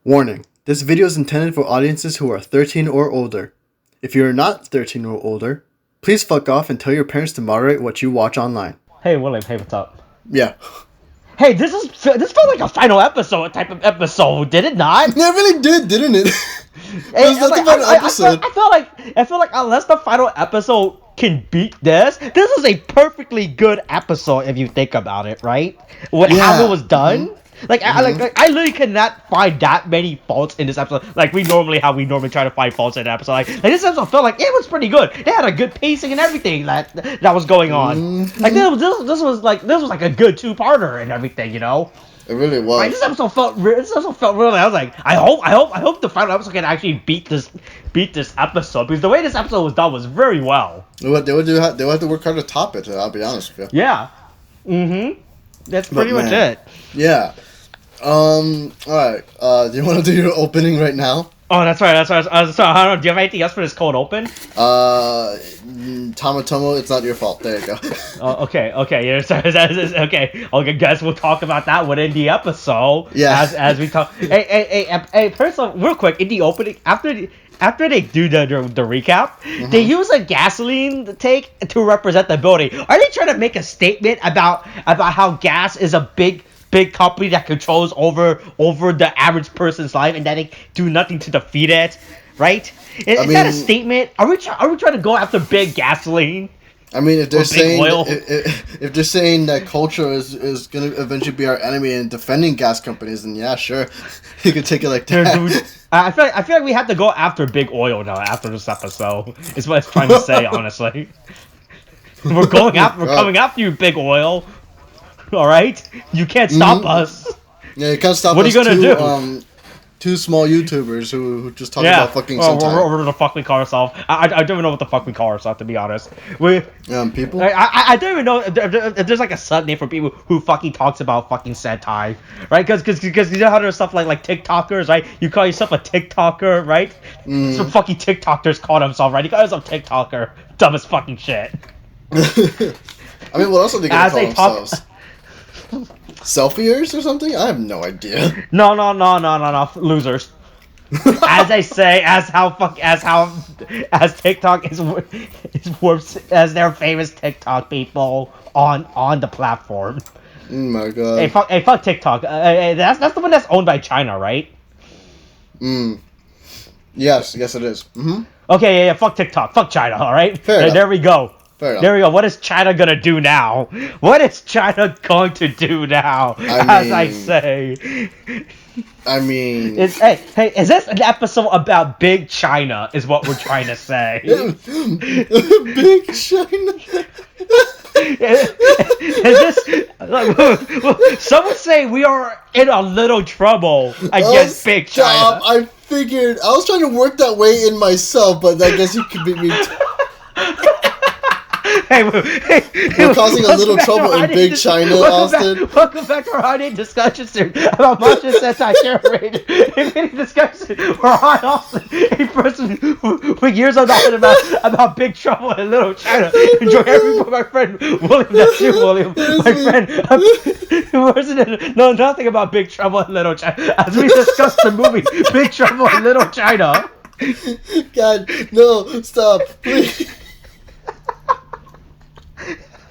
Warning: this video is intended for audiences who are 13 or older. If you are not 13 or older, please fuck off and tell your parents to moderate what you watch online. Hey William, hey, what's up? Yeah. Hey, this felt like a final episode type of episode, did it not? It really did, didn't it? Hey, It was nothing but an episode. I feel like unless the final episode can beat this is a perfectly good episode if you think about it, right? How it was done. Mm-hmm. I literally cannot find that many faults in this episode. Like we normally try to find faults in an episode. Like this episode felt like it was pretty good. They had a good pacing and everything that was going on. Mm-hmm. Like this was like a good two-parter and everything, you know. It really was. Like, this episode felt really. I was like, I hope the final episode can actually beat this episode, because the way this episode was done was very well. They would have to work hard to top it. I'll be honest with you. Yeah. Mm-hmm. That's pretty much it. Yeah. All right. Do you want to do your opening right now? Oh, that's right. Sorry, I don't know. Do you have anything else for this cold open? Tamatomo, it's not your fault. There you go. Oh, okay. Yeah, sorry, okay. I guess we'll talk about that within the episode. Yeah. As we talk. Hey. First of all, real quick, in the opening, after they do the recap, mm-hmm. They use a gasoline tank to represent the building. Are they trying to make a statement about how gas is a big company that controls over the average person's life, and that they do nothing to defeat it, right? Is that a statement? Are we trying to go after big gasoline? I mean, if they're saying if they're saying that culture is gonna eventually be our enemy and defending gas companies, then yeah, sure, you could take it like that. I feel like we have to go after big oil now after this episode. Is what it's trying to say, honestly. We're coming after you, big oil. All right, you can't stop us. Yeah, you can't stop us. What are you gonna do? Two small YouTubers who just talk about fucking Sentai. We're the fuck we call ourselves. I don't even know what the fuck we call ourselves, to be honest. People? I don't even know if there's like a sub name for people who fucking talks about fucking Sentai, right? Because you know how there's stuff like TikTokers, right? You call yourself a TikToker, right? Some fucking TikTokers call themselves, right? You call yourself TikToker. Dumbest fucking shit. I mean, what else are they gonna call themselves? Selfiers or something? I have no idea. No, losers. As I say, as TikTok is as their famous TikTok people on the platform. Oh my god. Hey, fuck TikTok. That's the one that's owned by China, right? Yes, it is. Mm-hmm. Okay, yeah, fuck TikTok, fuck China. All right. There we go. There we go. What is China gonna do now? What is China going to do now? I say. I mean, hey, is this an episode about Big China? Is what we're trying to say. Big China. Is this? Some would say we are in a little trouble against Big China. I figured I was trying to work that way in myself, but I guess you could beat me. We're causing a little trouble in Big China, Austin. Welcome back to our holiday discussion series about Mashin Sentai Kiramager. In many discussions, we're on Austin, a person who years of knowledge about Big Trouble in Little China. Enjoy everyone, my friend William. That's you, William. My friend who doesn't know nothing about Big Trouble in Little China, as we discuss the movie Big Trouble in Little China. God, no, stop, please.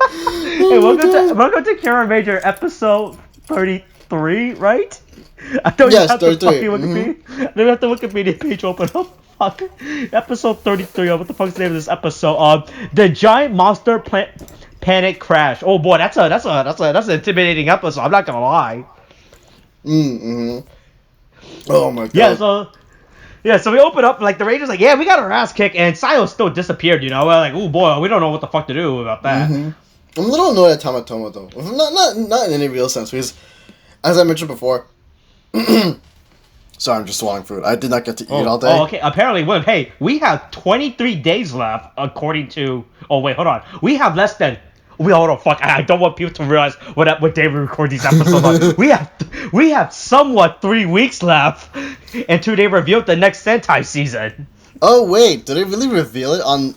Hey, welcome to Kiramager episode 33, right? I don't yes, have 33. The fucking Wikipedia. I don't have the Wikipedia page open up. Fuck. Episode 33. What the fuck's the name of this episode? The Giant Monster Panic Crash. Oh boy, that's an intimidating episode. I'm not gonna lie. Oh my god. Yeah, so we open up, like, the Rangers like, yeah, we got our ass kicked, and Sayo still disappeared, you know? We're like, oh boy, we don't know what the fuck to do about that. I'm a little annoyed at Tamatomo, though. Not in any real sense, because, as I mentioned before... Sorry, I'm just swallowing food. I did not get to eat all day. Oh, okay. Apparently, hey, we have 23 days left, according to... Oh, wait, hold on. We have less than... Hold on, fuck. I don't want people to realize what day we record these episodes on. We have somewhat 3 weeks left until they reveal the next Sentai season. Oh wait, did they really reveal it on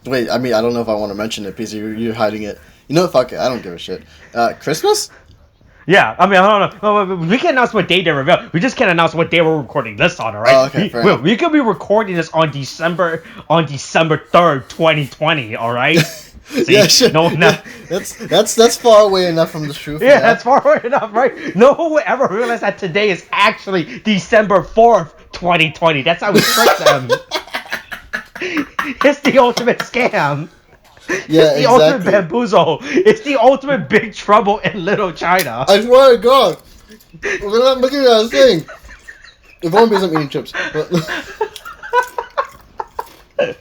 wait, I mean, I don't know if I want to mention it because you're hiding it. You know what, fuck it, I don't give a shit. Christmas? Yeah, I mean, I don't know. We can't announce what day they reveal. We just can't announce what day we're recording this on, all Oh, right? okay, fair enough. We could be recording this on December 3rd, 2020, all right? Yeah, See, sure. no one, Yeah, that's far away enough from the truth. yeah, Yeah. that's far away enough, right? No one will ever realize that today is actually December 4th, 2020. That's how we trick them. It's the ultimate scam. Yeah, It's the ultimate exactly. bamboozle. It's the ultimate big trouble in Little China. I swear to God, we're not looking at a thing. If only because I'm eating chips. But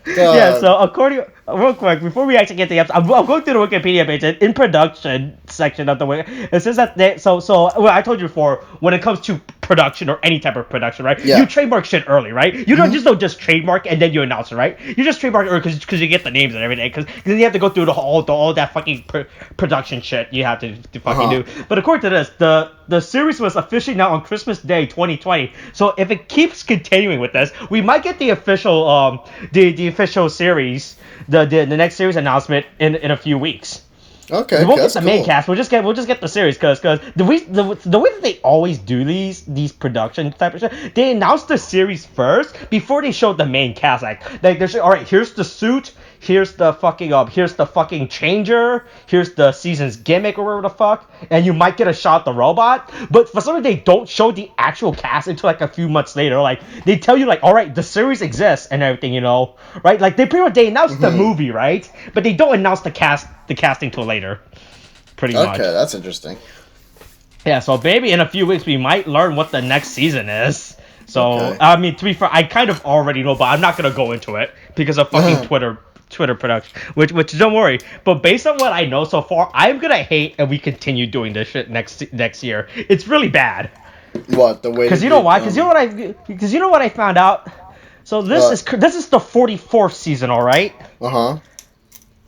Yeah, God. so according, real quick, before we actually get to the episode, I'm going through the Wikipedia page, and in production section of the it says that well, I told you before, when it comes to production or any type of production, right? Yeah. You trademark shit early, right? You don't just trademark and then you announce it, right? You just trademark it early because you get the names and everything, because then you have to go through all that fucking production shit you have to fucking do. But according to this, the series was officially now on Christmas Day 2020. So if it keeps continuing with this, we might get the official the official series, the next series announcement in a few weeks. Okay, We won't get that's the main cool. cast. We'll just get the series because the way that they always do these production type of shit, they announce the series first before they show the main cast. Like they're saying, all right, here's the suit, here's the fucking changer, here's the season's gimmick or whatever the fuck, and you might get a shot at the robot. But for some reason they don't show the actual cast until like a few months later. Like they tell you like, all right, the series exists and everything, right? Like they announce the movie, right? But they don't announce the casting till later. Pretty Okay, much. that's interesting. Yeah, so maybe in a few weeks we might learn what the next season is. So Okay. I mean, to be fair, I kind of already know, but I'm not gonna go into it because of fucking Twitter production. Which don't worry. But based on what I know so far, I'm gonna hate if we continue doing this shit next year. It's really bad. What the way? Because you know why? Because you know what I found out. So this is the 44th season, all right.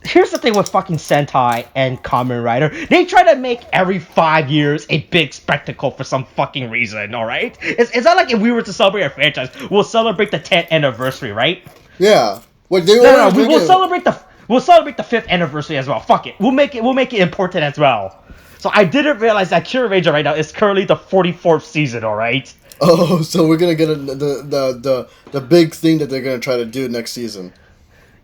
Here's the thing with fucking Sentai and Kamen Rider. They try to make every 5 years a big spectacle for some fucking reason, alright? It's not like if we were to celebrate our franchise, we'll celebrate the 10th anniversary, right? Yeah. Wait, they No, we'll celebrate the 5th anniversary as well. Fuck it. We'll make it important as well. So I didn't realize that Kiramager right now is currently the 44th season, alright? Oh, so we're gonna get the big thing that they're gonna try to do next season.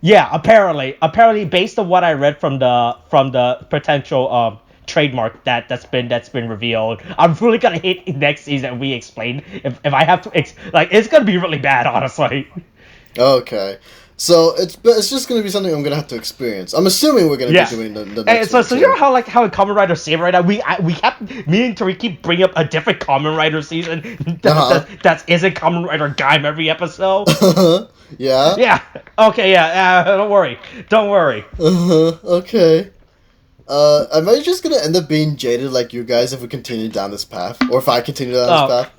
Yeah, apparently, based on what I read from the potential trademark that's been revealed, I'm really gonna hate next season. We explain if I have to it's gonna be really bad, honestly. Okay, so it's just gonna be something I'm gonna have to experience. I'm assuming we're gonna be doing the next one. So you know how in Kamen Rider Saber right now we have me and Tori keep bringing up a different Kamen Rider season that isn't Kamen Rider Gaim every episode. Yeah. Yeah. Okay. Yeah. Don't worry. Okay. Am I just gonna end up being jaded like you guys if we continue down this path, or if I continue down this path?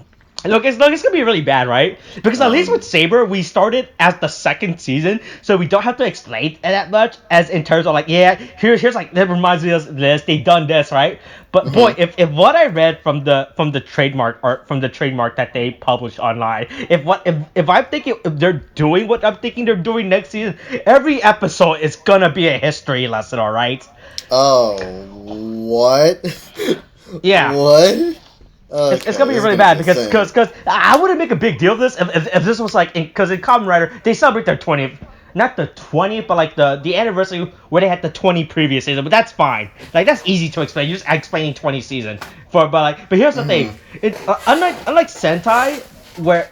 Look, it's gonna be really bad, right? Because at least with Saber, we started as the second season, so we don't have to explain that much. As in terms of like, yeah, here's like that reminds me of this. They done this, right? But boy, if what I read from the trademark art from the trademark that they published online, if I'm thinking if they're doing what I'm thinking they're doing next season, every episode is gonna be a history lesson, all right? Oh, what? Yeah. What? Okay, it's gonna be really bad because I wouldn't make a big deal of this if this was like because in Kamen Rider they celebrate their 20th, not the 20th, but like the anniversary where they had the 20 previous season. But that's fine. Like that's easy to explain. You're just explaining 20 season but here's the thing. It unlike Sentai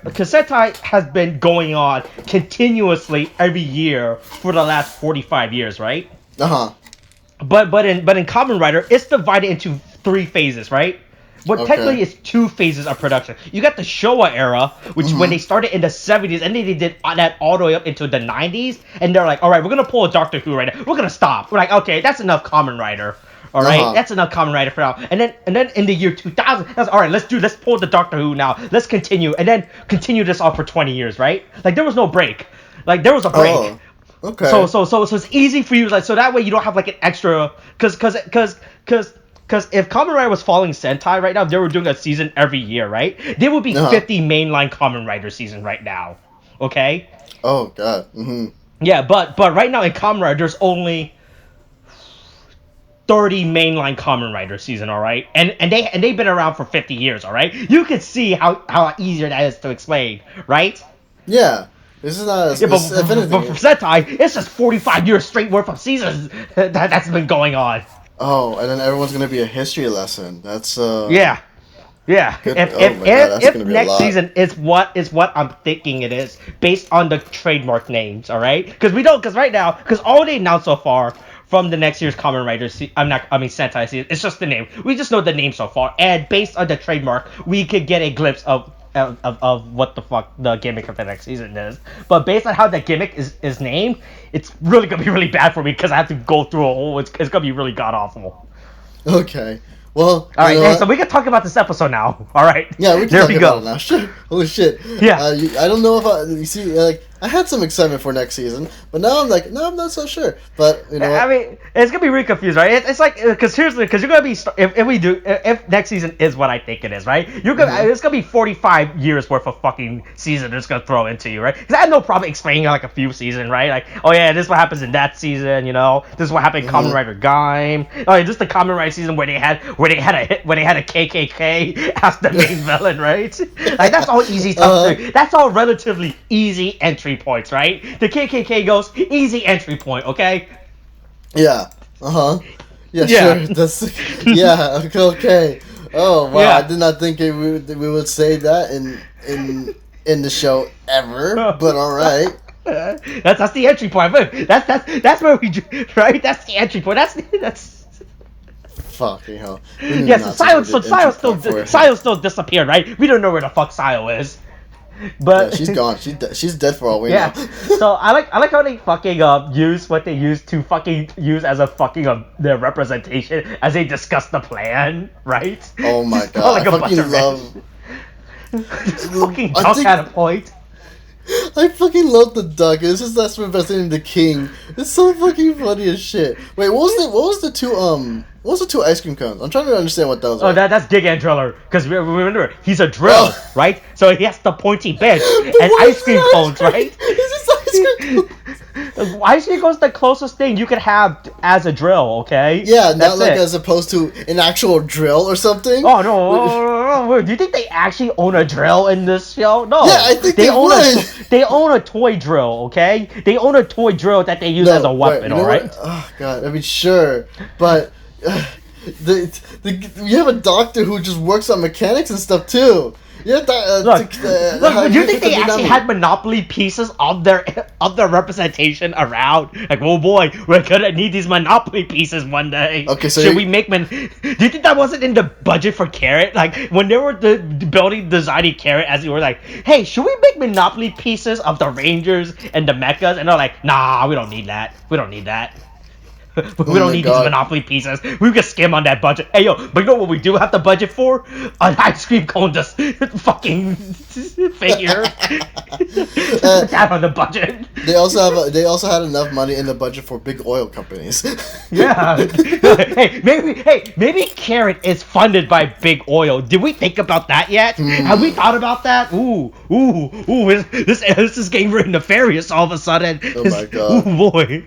because Sentai has been going on continuously every year for the last 45 years, right? But in Kamen Rider it's divided into 3 phases, right? But technically, it's 2 phases of production. You got the Showa era, which when they started in the 70s, and then they did that all the way up into the 90s, and they're like, all right, we're going to pull a Doctor Who right now. We're going to stop. We're like, okay, that's enough Kamen Rider. All right, that's enough Kamen Rider for now. And then in the year 2000, that's all right. Let's pull the Doctor Who now. Let's continue, and then continue this on for 20 years, right? Like there was no break. Like there was a break. Oh, okay. So it's easy for you, like so that way you don't have like an extra because if Kamen Rider was following Sentai right now, they were doing a season every year, right? There would be 50 mainline Kamen Rider season right now. Okay? Oh god. Yeah, but right now in Kamen Rider there's only 30 mainline Kamen Rider season, all right? And they've been around for 50 years, all right? You can see how easier that is to explain, right? Yeah. This is not as, Yeah, but if anything, for Sentai, it's just 45 years straight worth of seasons that's been going on. oh, and then everyone's gonna be a history lesson. That's Yeah. Yeah, good. if Oh my god, that's if gonna be a next lot. season is what I'm thinking it is based on the trademark names, all right? Because right now, because all they announced so far from the next year's Kamen Rider, Sentai season, it's just the name. We just know the name so far, and based on the trademark, we could get a glimpse of what the fuck the gimmick of the next season is. But based on how the gimmick is named, it's really gonna be really bad for me because I have to go through a whole. It's gonna be really god awful. Okay. Well, all right, hey, so we can talk about this episode now. All right. Yeah, we can talk about it now. Sure. Holy shit. Yeah. I don't know if you see, like, I had some excitement for next season, but now I'm like, no, I'm not so sure. But you know, I mean, it's gonna be really confused, right? It's like because you're gonna be if next season is what I think it is, right? It's gonna be 45 years worth of fucking season it's gonna throw into you, right? Because I had no problem explaining like a few seasons, right? Like, oh yeah, this is what happens in that season, you know. This is what happened in Kamen Rider Gaim. Oh, yeah, this is the Kamen Rider season where they had a KKK as the main villain, right? Like that's all easy stuff. That's all relatively easy entry points, right? The KKK goes easy entry point, okay? Yeah. Yeah. Sure. That's okay. Oh wow! Yeah. I did not think we would say that in the show ever, but all right. That's the entry point. That's where we right. That's the entry point. That's. Fucking hell. Yes, Sayo still disappeared, right? We don't know where the fuck Sayo is. But yeah, she's gone. She's dead for all we know. So I like how they fucking use what they use to fucking use as a fucking their representation as they discuss the plan, right? Oh my god! Like I fucking love. Fucking duck had a point. I fucking love the duck. It's just that's representing the king. It's so fucking funny as shit. Wait, what was the two ice cream cones? I'm trying to understand what those are. Oh, that's Gigan Driller. Because remember, he's a drill, right? So he has the pointy bench and ice cream cones, right? It's just ice cream cones. Ice cream cones the closest thing you could have as a drill, okay? Yeah, not like as opposed to an actual drill or something. Oh no! Do you think they actually own a drill in this show? No. Yeah, I think they own they own a toy drill, okay? They own a toy drill that they use as a weapon, alright? Oh god, I mean sure, but you have a doctor who just works on mechanics and stuff too. Yeah, look, do you think they actually had Monopoly pieces of their representation around? Like, oh boy, we're gonna need these Monopoly pieces one day. Okay, so should we make Do you think that wasn't in the budget for Carrot? Like, when they were building, designing Carrot, as they were like, hey, should we make Monopoly pieces of the Rangers and the Mechas? And they're like, nah, we don't need that. We don't need that. We don't need these Monopoly pieces. We can skim on that budget. Hey, yo, but you know what we do have the budget for? An ice cream cone just fucking figure. Put that on the budget. They also had enough money in the budget for big oil companies. Yeah. Maybe Carrot is funded by big oil. Did we think about that yet? Have we thought about that? Ooh, this is getting very nefarious all of a sudden. Oh my god. Ooh, boy.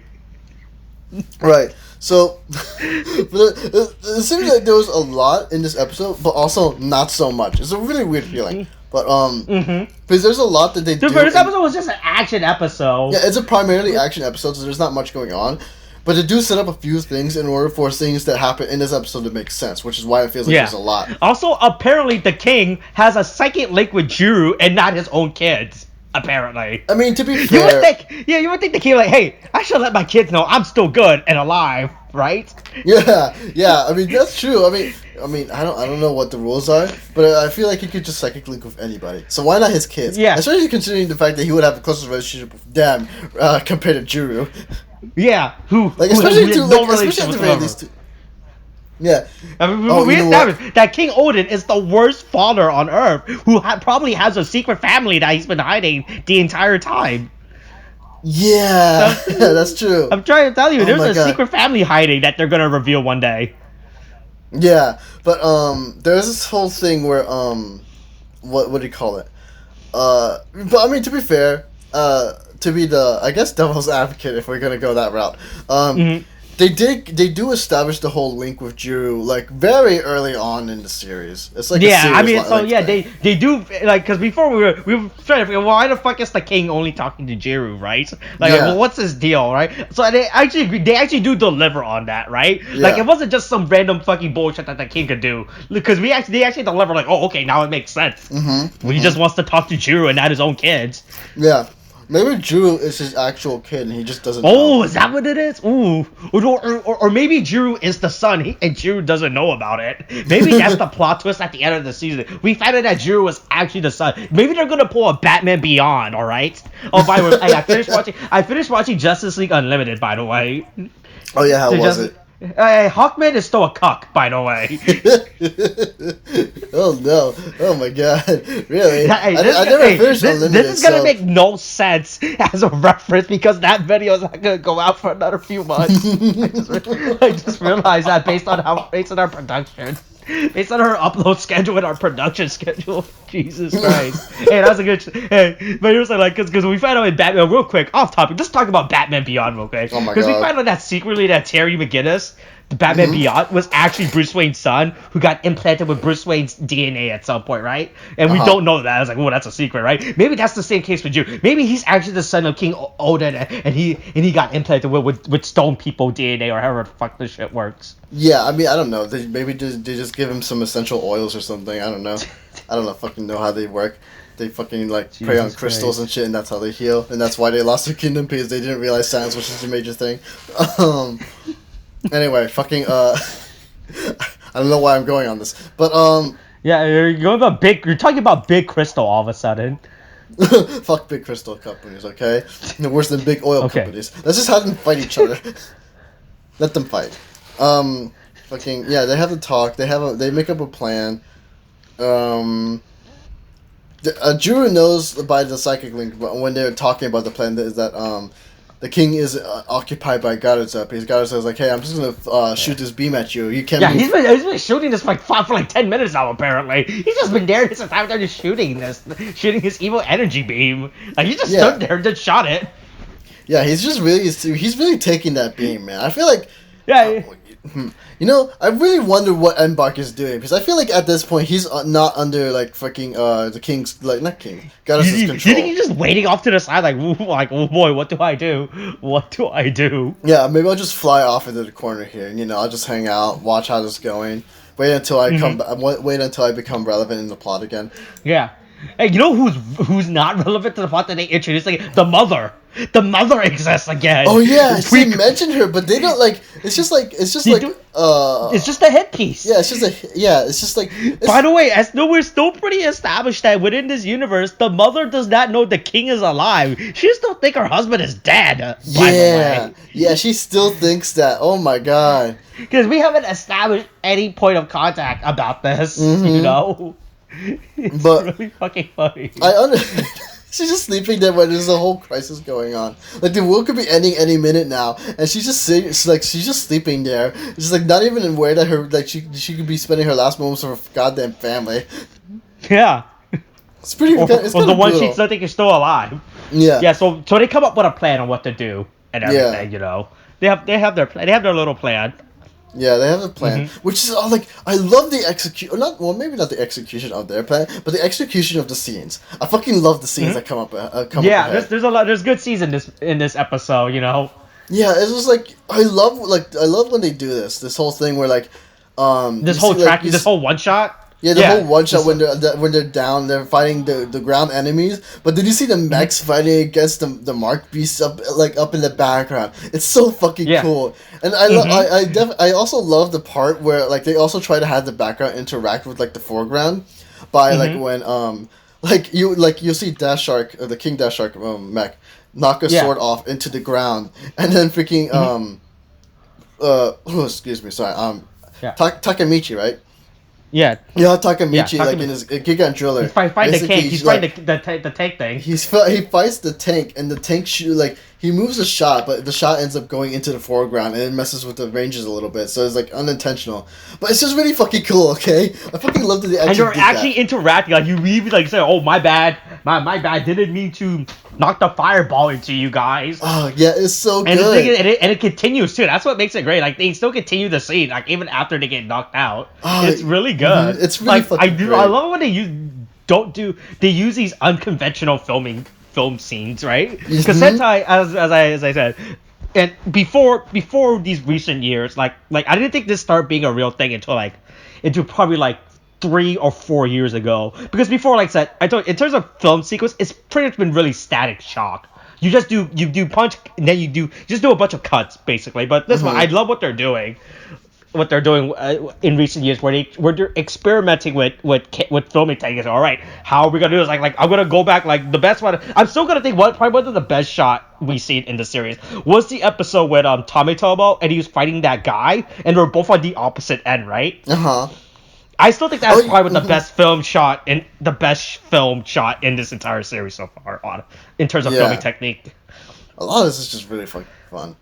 Right. So, it seems like there was a lot in this episode, but also not so much. It's a really weird feeling. But because there's a lot that they do. This episode was just an action episode. Yeah, it's a primarily action episode, so there's not much going on. But they do set up a few things in order for things that happen in this episode to make sense, which is why it feels like there's a lot. Also, apparently, the king has a psychic link with Juru and not his own kids. Apparently. I mean, to be fair... You would think the king, like, hey, I should let my kids know I'm still good and alive, right? Yeah, I mean, that's true. I mean, I don't know what the rules are, but I feel like he could just psychic link with anybody. So why not his kids? Yeah. Especially considering the fact that he would have the closest relationship with them compared to Juru. Yeah, especially at the very least. Yeah. I mean, we established that King Odin is the worst father on Earth, who probably has a secret family that he's been hiding the entire time. Yeah, that's true. I'm trying to tell you, there's a secret family hiding that they're gonna reveal one day. Yeah, but there's this whole thing where what do you call it? But I mean, to be fair, to be the, I guess, devil's advocate, if we're gonna go that route, They do establish the whole link with Jiru like very early on in the series. It's like they do like because before we were trying to figure why the fuck is the king only talking to Jiru, right? Like, well, what's his deal, right? So they actually do deliver on that, right? Yeah. Like it wasn't just some random fucking bullshit that the king could do because they actually deliver like, oh, okay, now it makes sense. When he just wants to talk to Jiru and not his own kids. Yeah. Maybe Jiru is his actual kid and he just doesn't know. Oh, is that what it is? Ooh. Or maybe Jiru is the son and Jiru doesn't know about it. Maybe that's the plot twist at the end of the season. We found out that Jiru was actually the son. Maybe they're gonna pull a Batman Beyond, alright? Oh, by the way, I finished watching Justice League Unlimited, by the way. Oh yeah, how was it? Hawkman is still a cuck, by the way. Oh no! Oh my god! Really? I never finished Unlimited. This is gonna make no sense as a reference because that video is not gonna go out for another few months. I just realized that based on our production. Based on our upload schedule and our production schedule. Jesus Christ. Hey, that was a good... Hey, but here's like, because we found out in Batman, real quick, off topic, let's talk about Batman Beyond real quick. Oh my god. Because we found out that secretly that Terry McGinnis, the Batman Beyond, was actually Bruce Wayne's son who got implanted with Bruce Wayne's DNA at some point, right? And we don't know that. I was like, oh, that's a secret, right? Maybe that's the same case with you. Maybe he's actually the son of King Odin and he got implanted with stone people DNA or however the fuck this shit works. Yeah, I mean, I don't know. Maybe they just give him some essential oils or something. I don't know. I don't fucking know how they work. They fucking prey on crystals and shit, and that's how they heal. And that's why they lost their kingdom because they didn't realize science was such a major thing. Anyway, fucking I don't know why I'm going on this, but yeah, you're talking about Big Crystal all of a sudden. Fuck big crystal companies, okay? They're worse than big oil companies. Let's just have them fight each other. Let them fight. Fucking yeah, they have to talk. They make up a plan. Juru knows by the psychic link when they're talking about the plan is that the king is occupied by Garuza because Garuza is like, hey, I'm just gonna shoot this beam at you. You can't. Yeah, he's been shooting this for 10 minutes now. Apparently, he's just been there this entire time, just shooting his evil energy beam. Like he just stood there and just shot it. Yeah, he's really taking that beam, man. I feel like you know, I really wonder what Embark is doing because I feel like at this point he's not under the king's not king Goddess's control. Do you think he's just waiting off to the side oh boy, what do I do? What do I do? Yeah, maybe I'll just fly off into the corner here and I'll just hang out, watch how this is going. Wait until I wait until I become relevant in the plot again. Yeah. Hey, you know who's not relevant to the plot that they introduced? The mother. The mother exists again. Oh yeah, they mentioned her, but they don't It's just a headpiece. Yeah, it's just like. By the way, we're still pretty established that within this universe, the mother does not know the king is alive. She still think her husband is dead. By the way. Yeah, she still thinks that. Oh my god. Because we haven't established any point of contact about this. It's really fucking funny. She's just sleeping there when there's a whole crisis going on. Like the world could be ending any minute now, and she's just she's just sleeping there. She's not even aware that her she could be spending her last moments with her goddamn family. Yeah. It's pretty. Or the one she still think is still alive. Yeah. Yeah. So they come up with a plan on what to do and everything. They have their plan. They have their little plan. Yeah, they have a plan, which is all I love the execution. Maybe not the execution of their plan, but the execution of the scenes. I fucking love the scenes that come up. Yeah, there's a lot. There's good scenes in this episode. Yeah, it's just I love when they do this whole thing where this whole one shot. Yeah, the whole one shot when they're down, they're fighting the ground enemies. But then you see the mechs fighting against the Mark beasts up in the background. It's so fucking cool. And I also love the part where they also try to have the background interact with the foreground by when you'll see Dash Shark, the King Dash Shark mech knock a sword off into the ground, and then freaking excuse me, sorry, Takemichi, right? Yeah. Yeah, Takemichi, in his Gigan Driller. He's fighting the tank. He's fighting the tank thing. He fights the tank, and the tank he moves a shot, but the shot ends up going into the foreground, and it messes with the ranges a little bit, so it's unintentional. But it's just really fucking cool, okay? I fucking love that they actually and you're actually interacting, you really say, oh, my bad, my bad. I didn't mean to knock the fireball into you guys. Oh yeah, it's so And good. And it continues too. That's what makes it great. Like they still continue the scene, like even after they get knocked out. It's really good. It's really like fucking great. I love when they use these unconventional film scenes, right? Because Sentai, as I said, and before these recent years, like I didn't think this started being a real thing until probably like 3 or 4 years ago. Because before, like I said, I told in terms of film sequence, it's pretty much been really static shock. You do punch, and then you just do a bunch of cuts basically. But this one, I love what they're doing. What they're doing in recent years, where they're experimenting with filming techniques. All right, how are we gonna do this? Like I'm gonna go back. Like the best one, I'm still gonna think probably one of the best shot we seen in the series was the episode with Tomitomo, and he was fighting that guy, and we're both on the opposite end, right? I still think that's probably the best film shot in this entire series so far, in terms of filming technique. A lot of this is just really fucking fun.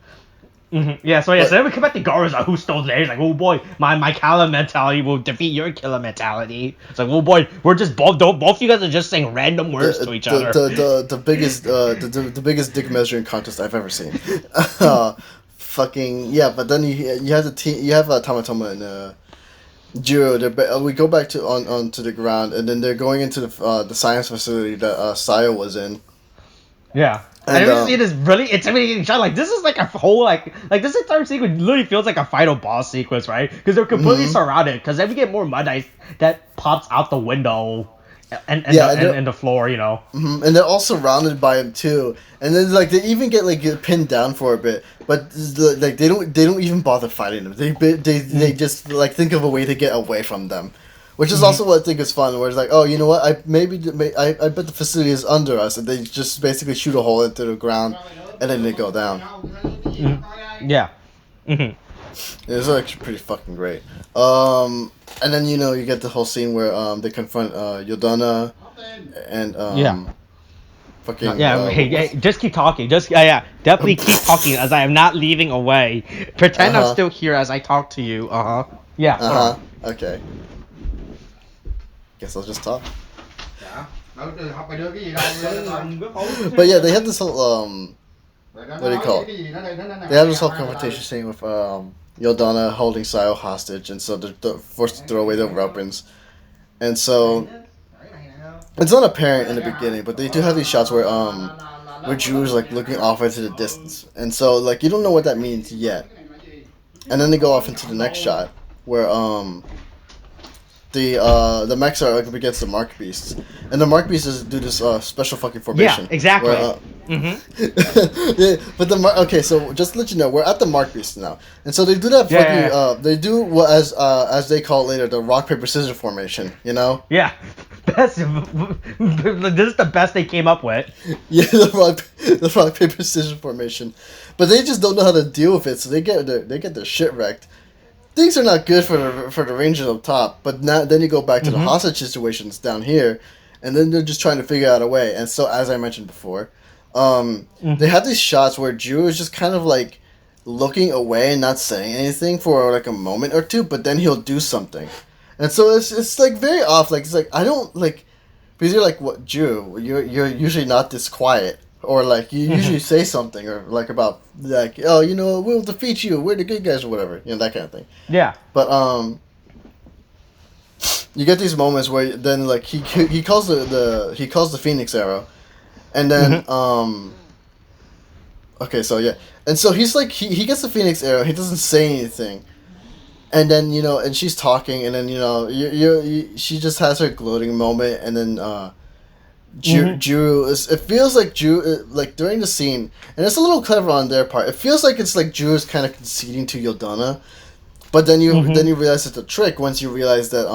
Yeah, so then we come back to Garza, who stole there. He's like, oh boy, my killer mentality will defeat your killer mentality. It's like, oh boy, we're just both of you guys are just saying random words to each other. The biggest dick measuring contest I've ever seen. Fucking yeah, but then you have Tomitomo and Jiro. We go back onto the ground, and then they're going into the science facility that Sayo was in. Yeah. And you see this really intimidating shot. Like this is like a whole like this entire sequence literally feels like a final boss sequence, right? Because they're completely surrounded. Because then we get more mud ice that pops out the window and the floor, you know. And they're all surrounded by him too. And then like they even get pinned down for a bit, but like they don't even bother fighting them. They just like think of a way to get away from them. Which is also what I think is fun, where it's like, oh, you know what, I bet the facility is under us, and they just basically shoot a hole into the ground, and then they go down. Yeah. It's actually pretty fucking great. And then, you get the whole scene where they confront Yodana, and fucking... hey, just keep talking. Definitely keep talking, as I am not leaving away. Pretend I'm still here as I talk to you. Yeah. Okay. Guess I'll just talk. But yeah, they have this whole what do you call it? They have this whole confrontation scene with Yodana holding Sayo hostage, and so they're forced to throw away their weapons. And so it's not apparent in the beginning, but they do have these shots where Drew's like looking off into the distance, and so like you don't know what that means yet. And then they go off into the next shot where the mechs are up against the Mark Beasts, and the Mark Beasts do this special fucking formation. Yeah, exactly. Where, okay, so just to let you know, we're at the Mark Beasts now, and so they do that fucking. They do what as they call it later, the rock paper scissors formation. You know. Yeah, this is the best they came up with. Yeah, the rock paper scissors formation, but they just don't know how to deal with it, so they get their shit wrecked. Things are not good for the Rangers up top, but then you go back to the hostage situations down here, and then they're just trying to figure out a way. And so, as I mentioned before, they have these shots where Drew is just kind of like looking away and not saying anything for like a moment or two, but then he'll do something. And so it's like very off. Like it's like I don't like because you're like, what, Drew? You're usually not this quiet. Or like you usually say something or like about like, oh, we'll defeat you, we're the good guys or whatever, that kind of thing. Yeah. But you get these moments where then like he calls the Phoenix Arrow, and then okay, so yeah, and so he's like he gets the Phoenix Arrow, he doesn't say anything, and then and she's talking, and then she just has her gloating moment, and then Drew it feels like Drew like during the scene, and it's a little clever on their part. It feels like it's like Drew is kind of conceding to Yodana, but then you realize it's a trick once you realize that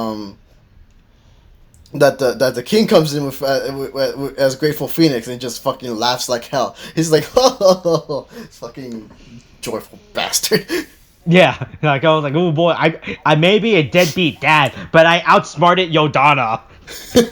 that the king comes in with as Grateful Phoenix and he just fucking laughs like hell. He's like, oh, fucking joyful bastard. Yeah, like I was like, oh boy, I may be a deadbeat dad, but I outsmarted Yodana.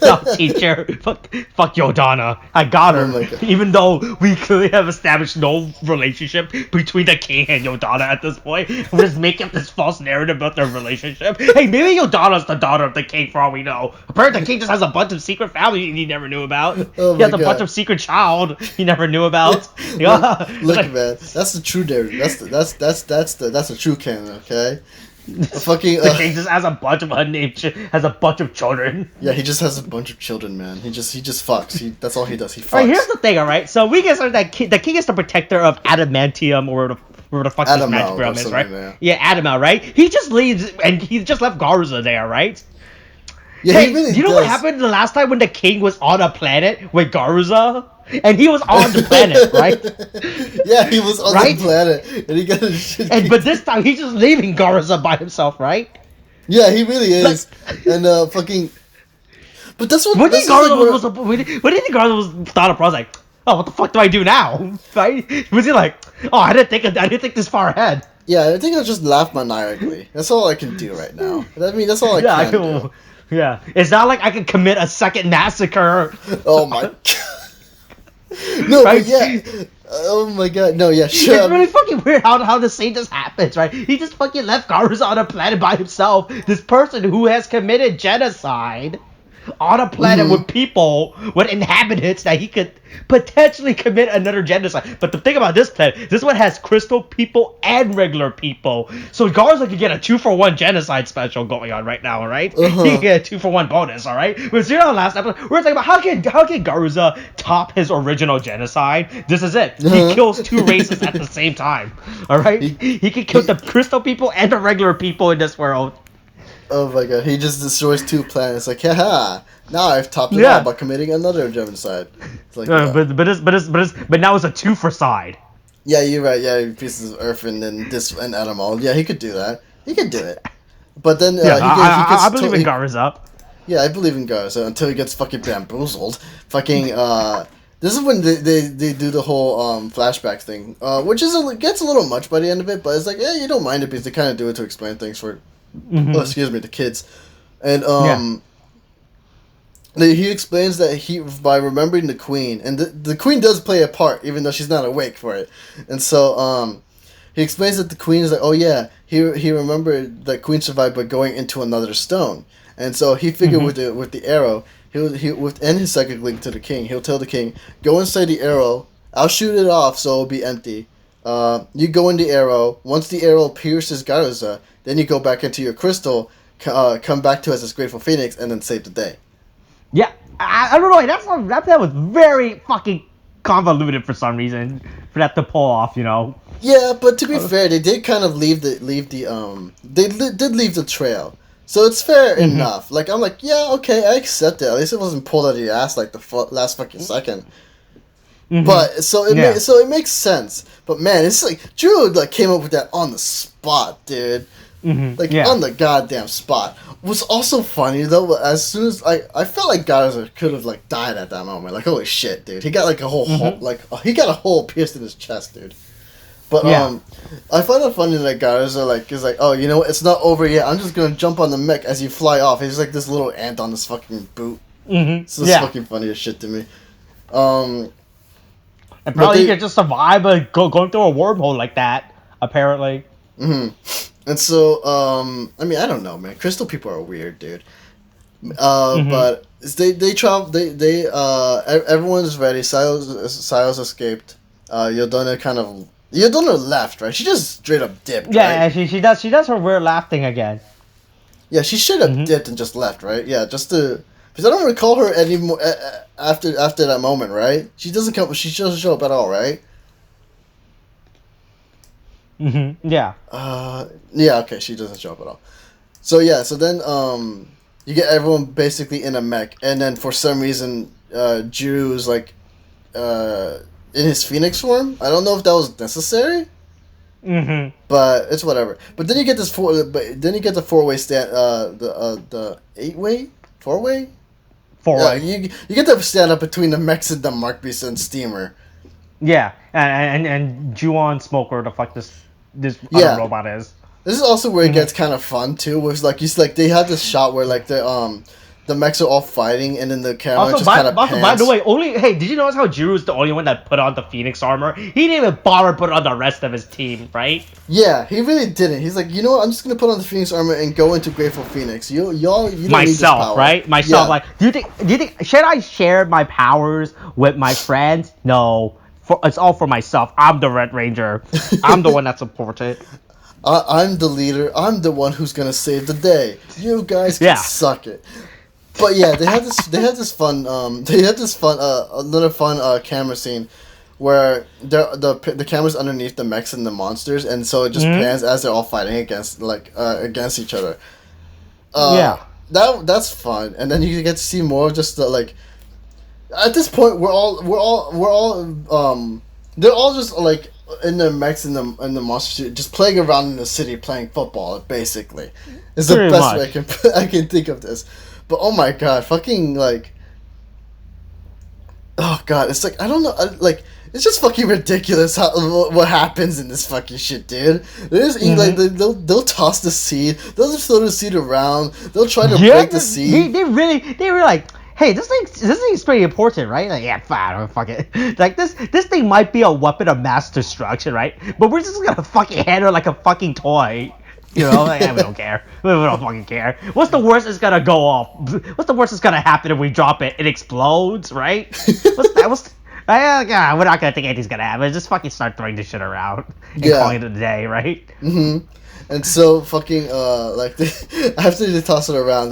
No, teacher, fuck Yodana. I got her. Oh my God. Even though we clearly have established no relationship between the king and Yodana at this point, we're just making up this false narrative about their relationship. Hey, maybe Yodana's the daughter of the king for all we know. Apparently, the king just has a bunch of secret family he never knew about. Oh He has my a bunch God. of secret child he never knew about. Yeah. Look, Like, man, that's the true narrative. That's the true canon. Okay. A fucking the king just has a bunch of unnamed has a bunch of children. yeah, he just has a bunch of children, man. He just fucks. That's all he does. He fucks. Alright, here's the thing, alright? So we get started that the king is the protector of adamantium, or where the fuck this Adamel, magic realm or is, right? something, Yeah, Adamel, right? He just leaves, and he just left Garza there, right? Yeah, Hey, he really do you know does. what happened the last time when the king was on a planet with Garza? And he was on the planet, right? Yeah, he was on Right? the planet, and he got his shit. But this time he's just leaving Garza by himself, right? Yeah, he really is. And fucking. But that's what. When do This you is think like Garza was? When do you think Garza was thought of? I was like, oh, what the fuck do I do now? Right? Was he like, oh, I didn't think this far ahead. Yeah, I think I'll just laugh maniacally. That's all I can do right now. I mean, that's all I Yeah, can do. yeah. It's not like I could commit a second massacre. Oh my god. No, Right? but yeah. Oh my god. No, yeah, sure. It's really fucking weird how the scene just happens, right? He just fucking left Garza on a planet by himself. This person who has committed genocide on a planet with people, with inhabitants that he could potentially commit another genocide. But the thing about this planet, this one has crystal people and regular people. So Garza could get a 2-for-1 genocide special going on right now, alright? He can get a 2-for-1 bonus, alright? But you know, last episode, we were talking about how can Garza top his original genocide? This is it. He kills two races at the same time, alright? He can kill the crystal people and the regular people in this world. Oh my god, he just destroys 2 planets. Like, haha, now I've topped it Yeah. all by committing another genocide. It's like, But now it's a 2-for side. yeah, you're right. Yeah, pieces of Earth and then this and Animal. Yeah, he could do that. He could do it. But then I believe in Garza. Yeah, I believe in Garza until he gets fucking bamboozled. Fucking this is when they do the whole flashback thing, which gets a little much by the end of it, but it's like, yeah, you don't mind it because they kind of do it to explain things for the kids. And he explains that by remembering the queen, and the queen does play a part even though she's not awake for it. And so he explains that the queen is like, oh yeah, he remembered that queen survived by going into another stone. And so he figured with the arrow, and his psychic link to the king, he'll tell the king, go inside the arrow, I'll shoot it off so it'll be empty. You go in the arrow. Once the arrow pierces Garza, then you go back into your crystal, come back to us as Grateful Phoenix, and then save the day. Yeah, I don't know. That was very fucking convoluted for some reason for that to pull off. You know. Yeah, but to be fair, they did kind of leave the did leave the trail, so it's fair enough. Like I'm like, yeah, okay, I accept it. At least it wasn't pulled out of your ass like the last fucking second. But so it makes sense. But man, it's like Drew like came up with that on the spot, dude. On the goddamn spot. What's also funny though, as soon as I felt like Garza could have like died at that moment. Like holy shit, dude. He got like a whole hole, he got a hole pierced in his chest, dude. But I find it funny that Garza is like, oh, you know what? It's not over yet. I'm just gonna jump on the mech as you fly off. He's like this little ant on this fucking boot. It's just fucking funny as shit to me. And probably you could just survive going through a wormhole like that, apparently. And so, I mean, I don't know, man. Crystal people are weird, dude. But they travel. Everyone's ready. Silas escaped. Yodona left, right? She just straight up dipped. Yeah, right? she does her weird laugh thing again. Yeah, she straight up dipped and just left, right? Yeah, just to. Because I don't recall her anymore after that moment, right? She doesn't come. She doesn't show up at all, right? Yeah. Yeah. Okay, she doesn't show up at all. So yeah. So then you get everyone basically in a mech, and then for some reason, Drew's like, in his Phoenix form. I don't know if that was necessary. But it's whatever. But then you get this the 4-way stand. The 8-way, 4-way. 4-way. You get to stand up between the mechs and the Mark Beast and Steamer. Yeah, and Ju-on Smoker, the fuck this other robot is. This is also where it gets kind of fun too. Where it's like they have this shot where like the the mechs are all fighting, and then the camera Also, just kind of pans. by the way, did you notice how Jiru's the only one that put on the Phoenix armor? He didn't even bother put on the rest of his team, right? Yeah, he really didn't. He's like, you know what? I'm just gonna put on the Phoenix armor and go into Grateful Phoenix. You don't need this power. Right? Myself, like, do you think should I share my powers with my friends? No. It's all for myself. I'm the Red Ranger. I'm the one that supports it. I'm the leader. I'm the one who's gonna save the day. You guys can suck it. But yeah, they had this fun another fun camera scene where the camera's underneath the mechs and the monsters, and so it just pans as they're all fighting against each other. That's fun, and then you get to see more of just the like. At this point, they're all just like in their mechs and the monsters just playing around in the city playing football. Basically, is the best way I can think of this. But oh my god, fucking like, oh god, it's like I don't know, like it's just fucking ridiculous what happens in this fucking shit, dude. They just like they'll toss the seed, they'll just throw the seed around, they'll try to break the seed. They were like, hey, this thing's pretty important, right? Like, yeah, fine, fuck it. Like this thing might be a weapon of mass destruction, right? But we're just gonna fucking handle it like a fucking toy. You know, like, we don't care. We don't fucking care. What's the worst that's gonna go off? What's the worst that's gonna happen if we drop it? It explodes, right? We're not gonna think anything's gonna happen. Just fucking start throwing this shit around and calling it a day, right? Mm-hmm. And so fucking after they toss it around,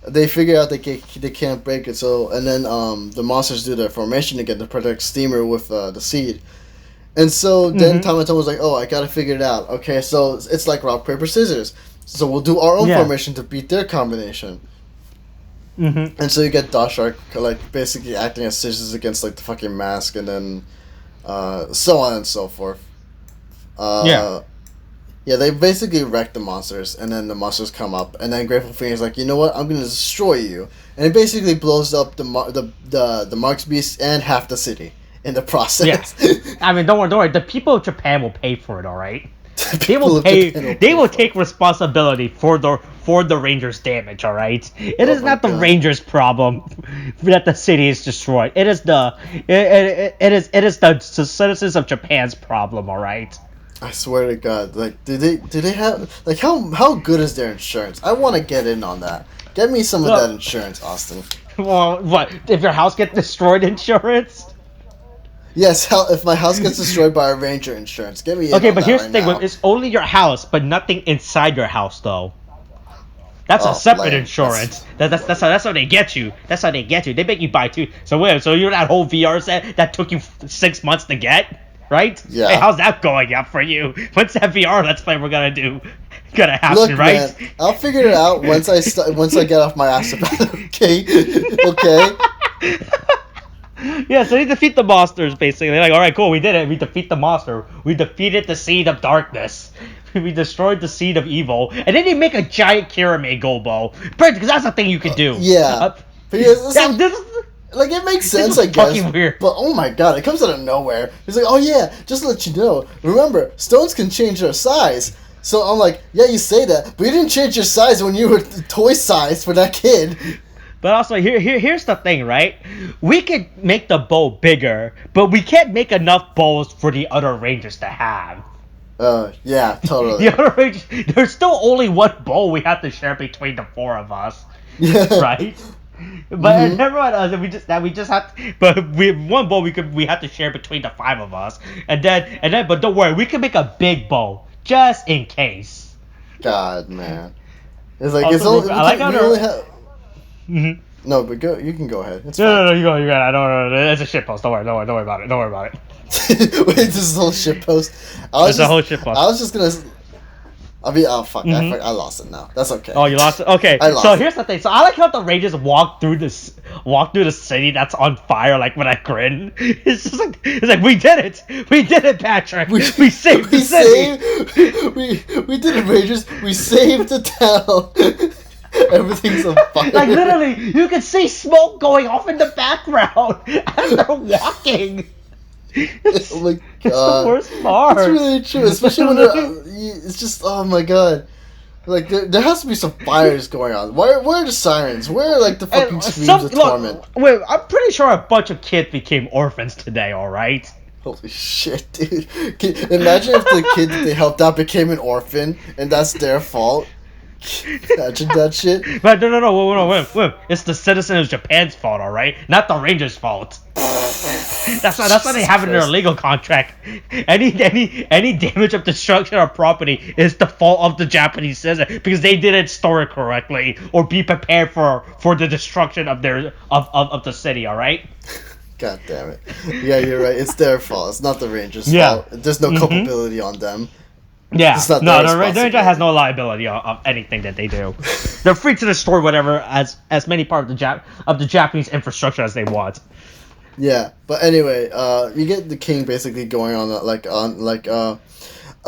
they figure out they can't break it. So and then the monsters do their formation again to protect Steamer with the seed. And so then Tamatoma was like, oh, I gotta figure it out. Okay, so it's like rock, paper, scissors. So we'll do our own formation to beat their combination. Mm-hmm. And so you get Darshark like basically acting as scissors against like the fucking mask, and then so on and so forth. Yeah, they basically wreck the monsters, and then the monsters come up, and then Grateful Phoenix is like, you know what, I'm gonna destroy you, and it basically blows up the Marks Beast and half the city in the process. Yeah. I mean, don't worry. The people of Japan will pay for it, all right? They will take responsibility for the Rangers' damage, all right? It is not the Rangers' problem that the city is destroyed. It is the citizens of Japan's problem, all right? I swear to God, like, do they have, like, how good is their insurance? I want to get in on that. Get me some of that insurance, Austin. Well, what, if your house gets destroyed, insurance? Yes, if my house gets destroyed by a Ranger insurance, get me in. Okay, but here's the thing, it's only your house, but nothing inside your house, though. That's a separate insurance. That's how they get you. That's how they get you. They make you buy two. So you're that whole VR set that took you 6 months to get? Right? Yeah. Hey, how's that going up for you? What's that VR Let's Play we're gonna do? Gonna happen, Look, right? Man, I'll figure it out once I get off my ass about it. Okay. Yeah, so they defeat the monsters basically. They're like, all right, cool, we did it. We defeat the monster. We defeated the seed of darkness. We destroyed the seed of evil, and then they make a giant Kirame Gobo. Because that's the thing you could do. Yeah. Like, it makes sense, I guess. Fucking weird. But, oh my god, it comes out of nowhere. He's like, oh yeah, just to let you know, remember, stones can change their size. So I'm like, yeah, you say that, but you didn't change your size when you were toy size for that kid. But also, here's the thing, right? We could make the bow bigger, but we can't make enough bows for the other Rangers to have. Yeah, totally. The other Rangers, there's still only one bow we have to share between the four of us. Right? But everyone else, we just have to, but one bow we have to share between the five of us, and then but don't worry, we can make a big bow just in case. God, man, it's like also, we only have. No, but you can go ahead. It's no, you go. I don't know. It's a shit post. Don't worry about it. Wait, this is a whole shit post. It's a whole shit post. I was just gonna. Oh fuck! I lost it now. That's okay. Oh, you lost it. Okay. Here's the thing. So I like how the Rangers walk through the city that's on fire, like with a grin. It's just like we did it, Patrick. We saved the city. We did it, Rangers. We saved the town. Everything's on fire. Like literally, you can see smoke going off in the background as they're walking. Oh my god. It's the worst part. It's really true, especially when it's just, oh my god. Like there has to be some fires going on. Where are the sirens? Where are like the fucking screams of torment? Wait, I'm pretty sure a bunch of kids became orphans today. All right. Holy shit, dude! Imagine if the kid that they helped out became an orphan, and that's their fault. Imagine that shit. But no, wait. It's the citizen of Japan's fault, all right, not the Rangers' fault. That's why they have it in their legal contract. Any damage of destruction of property is the fault of the Japanese citizen because they didn't store it correctly or be prepared for the destruction of the city. All right. God damn it! Yeah, you're right. It's their fault. It's not the Rangers' fault. There's no culpability on them. Yeah, no, the Ranger has no liability of anything that they do. They're free to destroy whatever as many part of the Japanese infrastructure as they want. Yeah, but anyway, you get the king basically going on a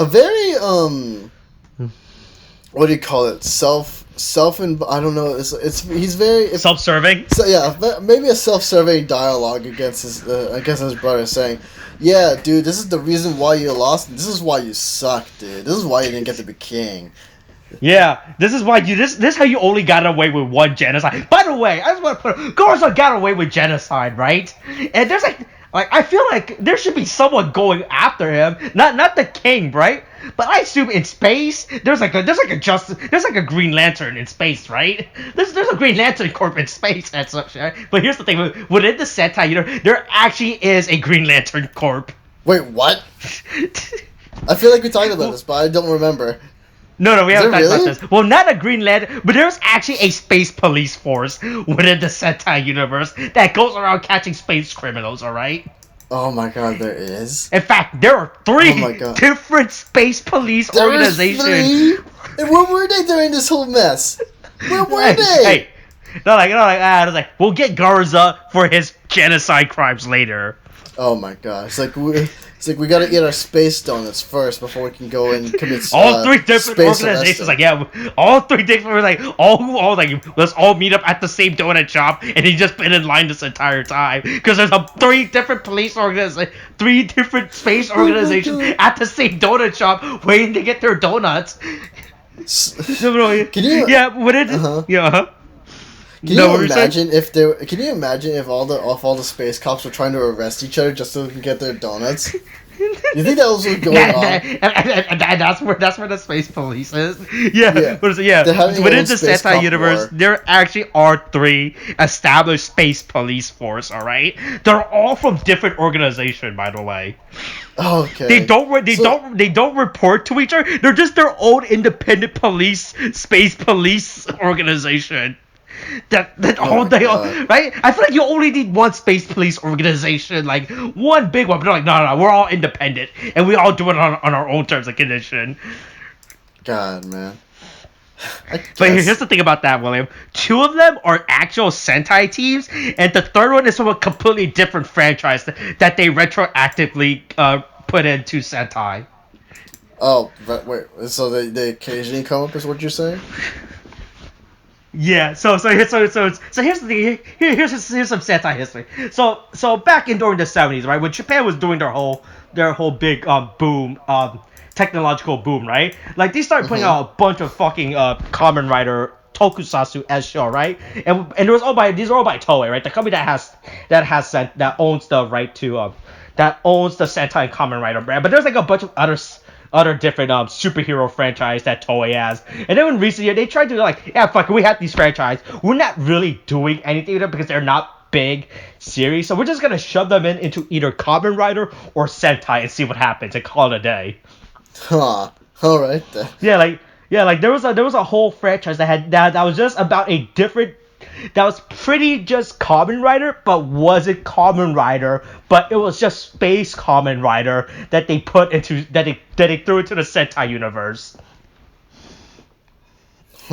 very what do you call it? I don't know. He's very Self-serving. So yeah, maybe a self-serving dialogue against his brother, saying, "Yeah, dude, this is the reason why you lost. This is why you suck, dude. This is why you didn't get to be king." Yeah, this is why this is how you only got away with one genocide. By the way, I just want to put Garza got away with genocide, right? And there's like I feel like there should be someone going after him, not the king, right? But I assume in space there's like a Green Lantern in space, right? There's a Green Lantern Corp in space and such. Right? But here's the thing: within the Sentai, there actually is a Green Lantern Corp. Wait, what? I feel like we talked about this, but I don't remember. No, we haven't talked about this. Well, not a Green Lantern, but there's actually a space police force within the Sentai universe that goes around catching space criminals, alright? Oh my god, there is? In fact, there are three different space police organizations. Three? And where were they during this whole mess? Where were they? Hey, I was like, we'll get Garza for his genocide crimes later. Oh my god, it's like we gotta eat our space donuts first before we can go and commit all three different organizations all three different let's all meet up at the same donut shop, and he's just been in line this entire time because there's three different three different space organizations at the same donut shop waiting to get their donuts. Can you? Yeah, what it? Yeah. Can you imagine if all the space cops were trying to arrest each other just so they can get their donuts? You think that was what's going on? And that's where the space police is. Yeah. What is it? Yeah. Within the Sentai universe, there actually are three established space police force. All right. They're all from different organizations, by the way. Okay. They don't report to each other. They're just their own independent space police organization. That all day, right? I feel like you only need one space police organization, like one big one. But they're like, no, we're all independent, and we all do it on our own terms and condition. God, man. But here's the thing about that, William. Two of them are actual Sentai teams, and the third one is from a completely different franchise that they retroactively put into Sentai. Oh, but wait. So they occasionally come up, is what you're saying? Yeah, so here's the thing. Here's some Sentai history. So back during the 70s, right, when Japan was doing their whole big boom, technological boom, right? Like they started putting out a bunch of fucking Kamen Rider tokusatsu as show, right? And these are all by Toei, right? The company that owns the right to that owns the Sentai and Kamen Rider brand. But there's like a bunch of other different superhero franchise that Toei has. And then in recent years, they tried to fuck it, we have these franchise. We're not really doing anything with them because they're not big series. So we're just going to shove them into either Kamen Rider or Sentai and see what happens and call it a day. Huh. Alright then. Yeah, there was a whole franchise that was just about a different... That was pretty just Kamen Rider, but wasn't Kamen Rider, but it was just Space Kamen Rider that they put into that they threw into the Sentai universe.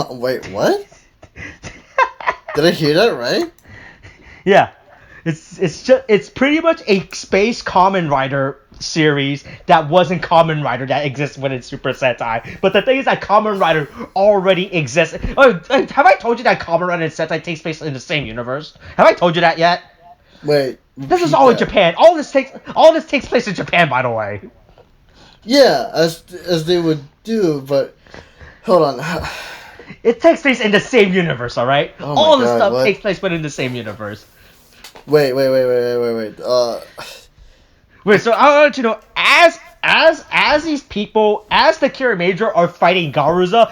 Wait, what? Did I hear that right? Yeah, it's pretty much a Space Kamen Rider series that wasn't Kamen Rider that exists within Super Sentai. But the thing is that Kamen Rider already exists. Have I told you that Kamen Rider and Sentai takes place in the same universe? Have I told you that yet? Wait. This is all in Japan. All this takes place in Japan, by the way. Yeah, as they would do, but Hold on. It takes place in the same universe, all right? Oh All my the God, stuff what? takes place within the same universe. Wait. Wait, so I want you to know, as these people, as the Kiramager are fighting Garuza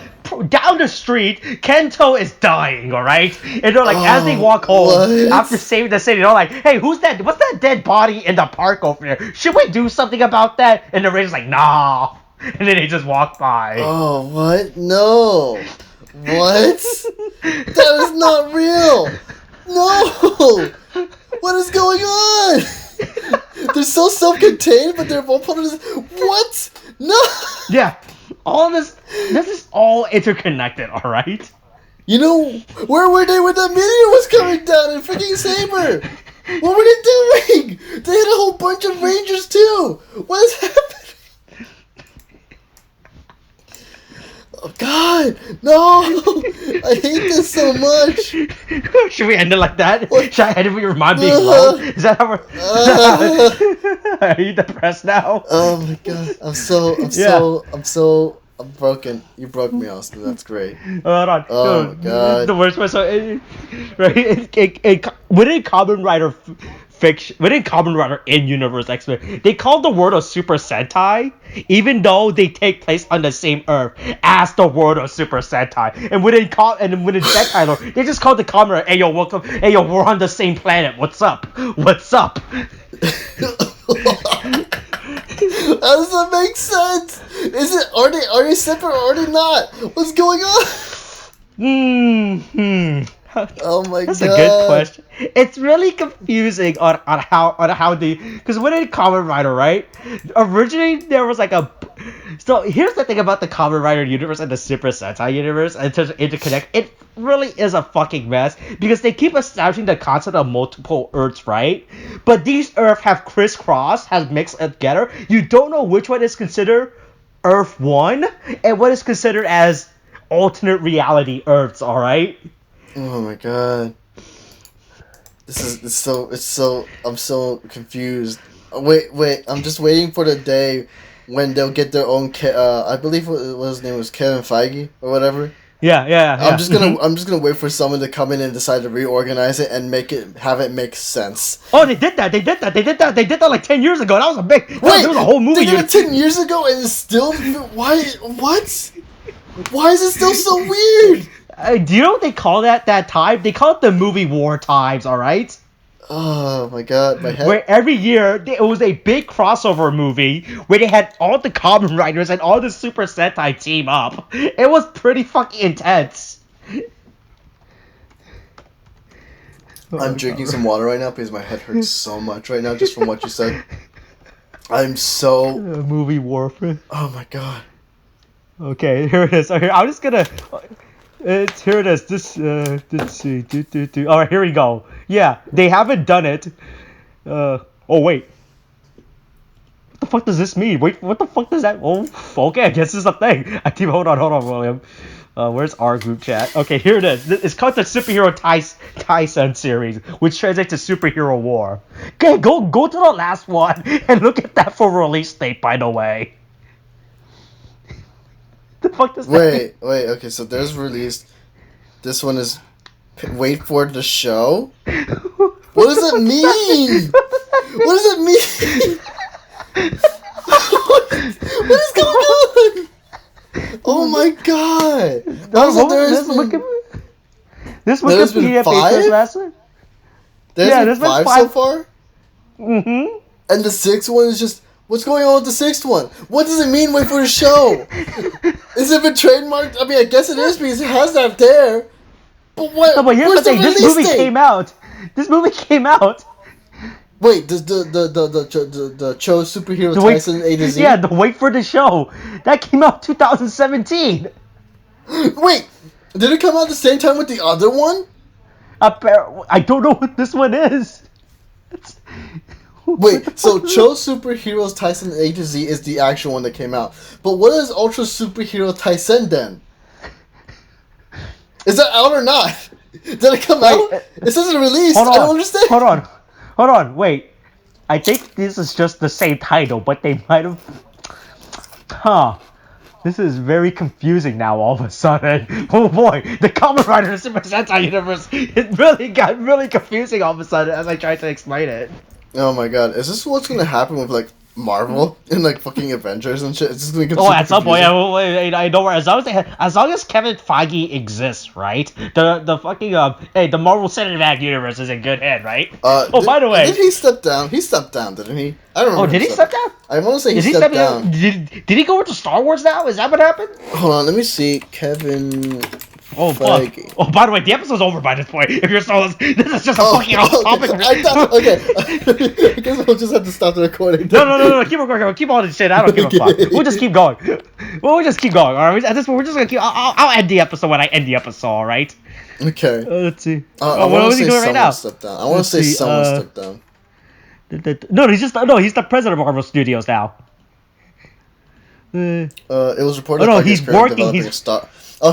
down the street, Kento is dying. All right, and they're like, as they walk home after What? saving the city, they're like, "Hey, who's that? What's that dead body in the park over there? Should we do something about that?" And the Ranger's like, "Nah," and then they just walk by. Oh, what? No. What? That is not real. No. What is going on? They're so self-contained, but they're all part of this. What? No. Yeah, all this is all interconnected. All right. You know, where were they when that meteor was coming down and freaking Saber? What were they doing? They had a whole bunch of Rangers too. What is happening? Oh God, no! I hate this so much. Should we end it like that? What? Should I end it with your mind being low? Is that how we're... Are you depressed now? Oh my God, I'm broken. You broke me, Austin. That's great. Hold on. Oh my God. The worst part, so right? Within Kamen Rider fiction, within Kamen Rider in Universe X-Men, they call the world of Super Sentai, even though they take place on the same Earth as the world of Super Sentai. And within Sentai lore, they just call the Kamen Rider, "Hey yo, welcome. Hey yo, we're on the same planet. What's up? What's up?" How does that make sense? Are they separate or are they not? What's going on? Oh my That's God. a good question. It's really confusing on how they, because when in Kamen Rider, right? Originally there was like a. So here's the thing about the Kamen Rider universe and the Super Sentai universe in terms of interconnect. It really is a fucking mess because they keep establishing the concept of multiple Earths, right? But these Earths have crisscrossed, has mixed together. You don't know which one is considered Earth 1 and what is considered as alternate reality Earths. All right. Oh my God. It's so I'm so confused. Wait, I'm just waiting for the day when they'll get their own I believe what his name was, Kevin Feige or whatever. Yeah. I'm just gonna wait for someone to come in and decide to reorganize it and have it make sense. Oh, they did that like 10 years ago. That was a big. Wait, there was a whole movie. They did it 10 years ago and it's still why? What? Why is it still so weird? Do you know what they call that time? They call it the movie war times, alright? Oh my God, my head. Where every year, it was a big crossover movie where they had all the Kamen Riders and all the Super Sentai team up. It was pretty fucking intense. I'm drinking some water right now because my head hurts so much right now just from what you said. I'm so... movie warfare. Oh my God. Okay, here it is. Okay, I'm just gonna... here it is. Let's see. All right, here we go. Yeah, they haven't done it. Oh wait. What the fuck does this mean? Wait, what the fuck does that? Oh, okay. I guess it's a thing. Hold on, William. Where's our group chat? Okay, here it is. It's called the Super Hero Taisen series, which translates to Superhero War. Okay, go to the last one and look at that for release date. By the way. The fuck does that mean? Wait, okay, so there's released. This one is wait for the show? What does it mean? What does it mean? What is going on? Oh my God. This Wikipedia page was last one? There's been five so far? Mm-hmm. And the sixth one is just... What's going on with the sixth one? What does it mean, wait for the show? Is it been trademarked? I mean, I guess it is because it has that there. But what? No, but here's the thing. This movie came out. Wait, the Cho Super Hero Taisen A to Z? Yeah, the Wait for the Show. That came out 2017. Wait, did it come out at the same time with the other one? I don't know what this one is. Wait, so Cho Super Heroes Taisen A to Z is the actual one that came out. But what is Ultra Super Hero Taisen then? Is that out or not? Did it come out? It says it released. I don't understand. Hold on, wait. I think this is just the same title, but they might have... Huh. This is very confusing now all of a sudden. Oh boy, the Kamen Rider Super Sentai universe, it really got really confusing all of a sudden as I tried to explain it. Oh my god, is this what's gonna happen with like Marvel and like fucking Avengers and shit? It's just gonna get at some point, yeah, well, I know where. As long as Kevin Feige exists, right? The fucking the Marvel Cinematic Universe is in good hand, right? By the way, did he step down? He stepped down, didn't he? I don't remember. Oh, did he step down? I want to say he stepped down. Did he go into Star Wars now? Is that what happened? Hold on, let me see. Kevin. Oh, fuck. Oh, by the way, the episode's over by this point. If you're still listening, this is just a fucking off-topic. I thought, okay. I guess we'll just have to stop the recording. No. Keep recording. Keep all this shit. I don't give a fuck. We'll just keep going. We'll just keep going. All right. At this point, we're just gonna keep. I'll end the episode when I end the episode. All right. Okay. Let's see. What is he doing right now? Stepped down. I want to say someone stepped down. No, he's the president of Marvel Studios now. It was reported. No, he's working.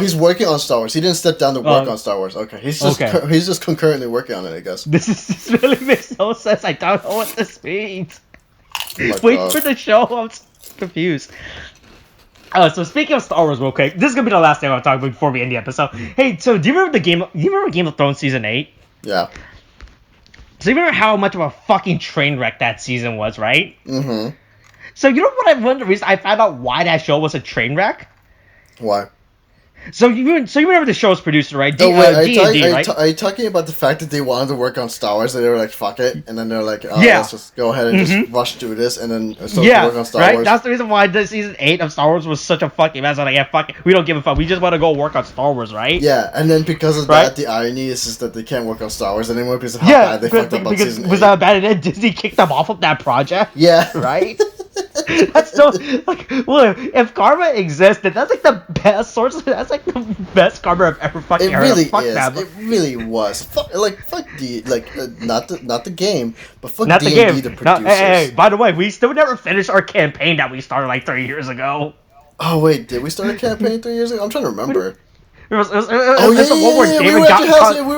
He's working on Star Wars. He didn't step down to work on Star Wars. Okay, he's just concurrently working on it, I guess. This really makes no sense. I don't know what this means. Oh Wait for the show. I'm confused. So speaking of Star Wars, real quick, this is gonna be the last thing I'll talk about before we end the episode. Hey, so do you remember Game of Thrones season 8? Yeah. So you remember how much of a fucking train wreck that season was, right? Mm-hmm. So you know what? One of the reasons I found out why that show was a train wreck. Why? So you remember the show's producer, right? Are you talking about the fact that they wanted to work on Star Wars and they were like, fuck it, and then they're like, let's just go ahead and just rush through this and then start to work on Star Wars? That's the reason why the season 8 of Star Wars was such a fucking mess. I'm like, fuck it, we don't give a fuck. We just want to go work on Star Wars, right? Yeah, and then because of that, the irony is just that they can't work on Star Wars anymore because of how bad they fucked up on season 8. Was that bad? And then Disney kicked them off of that project? Yeah. Right? That's so like, look, if karma existed, that's like the best source. That's like the best karma I've ever fucking heard. Really fuck is. Them. It really was. Fuck D. Not the game, but fuck not D&D, the producers. Hey, by the way, we still never finished our campaign that we started like 3 years ago. Oh wait, did we start a campaign 3 years ago? I'm trying to remember. It was We were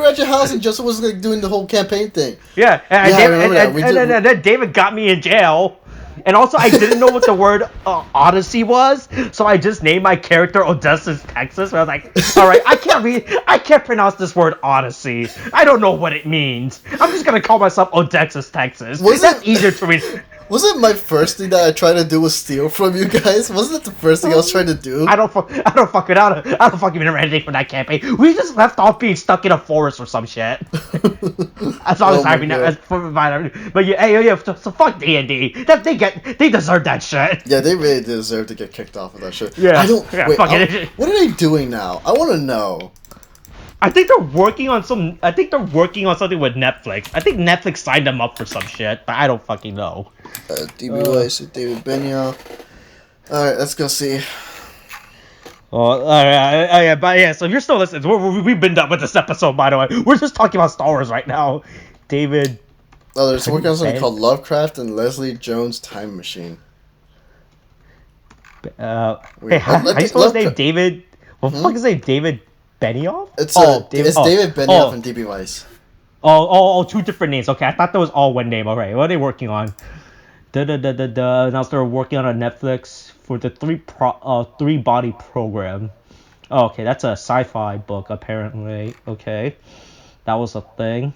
at your house and Joseph was like doing the whole campaign thing. Yeah, and then David got me in jail. And also, I didn't know what the word Odyssey was, so I just named my character Odysseus Texas. And I was like, all right, I can't pronounce this word Odyssey. I don't know what it means. I'm just gonna call myself Odysseus Texas. That's easier to read. Wasn't my first thing that I tried to do was steal from you guys? Wasn't it the first thing I was trying to do? I don't fucking remember anything from that campaign. We just left off being stuck in a forest or some shit. That's all I remember. But yeah, so fuck D&D. They deserve that shit. Yeah, they really deserve to get kicked off of that shit. Yeah. What are they doing now? I want to know. I think they're working on something with Netflix. I think Netflix signed them up for some shit, but I don't fucking know. DB Weiss, David Benioff. Alright, let's go see. So if you're still listening, we've been done with this episode, by the way. We're just talking about Star Wars right now. David. Oh, there's working on something called Lovecraft and Leslie Jones Time Machine. How do you spell his name? David? What the fuck is his name? David Benioff? It's David Benioff and DB Weiss. Two different names. Okay, I thought that was all one name. Alright, what are they working on? Now they're working on a Netflix for the three body program. Oh, okay, that's a sci-fi book apparently. Okay, that was a thing.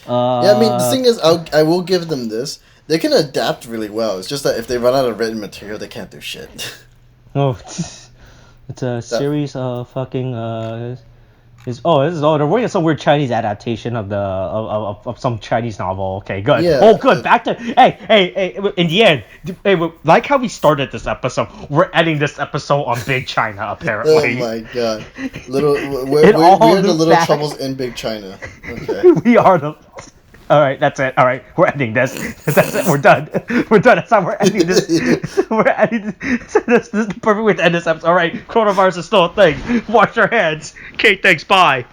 Yeah, I mean the thing is, I will give them this. They can adapt really well. It's just that if they run out of written material, they can't do shit. Oh, it's a series of fucking they're working on some weird Chinese adaptation of some Chinese novel. Okay, good. Yeah. Oh, good. Back to hey. In the end, like how we started this episode, we're ending this episode on Big China. Apparently. Oh my god, we're the little troubles in Big China. Okay. We are the. All right, that's it. All right, we're ending this. That's it. We're done. That's how we're ending this. This is the perfect way to end this episode. All right, coronavirus is still a thing. Wash your hands. Okay, thanks. Bye.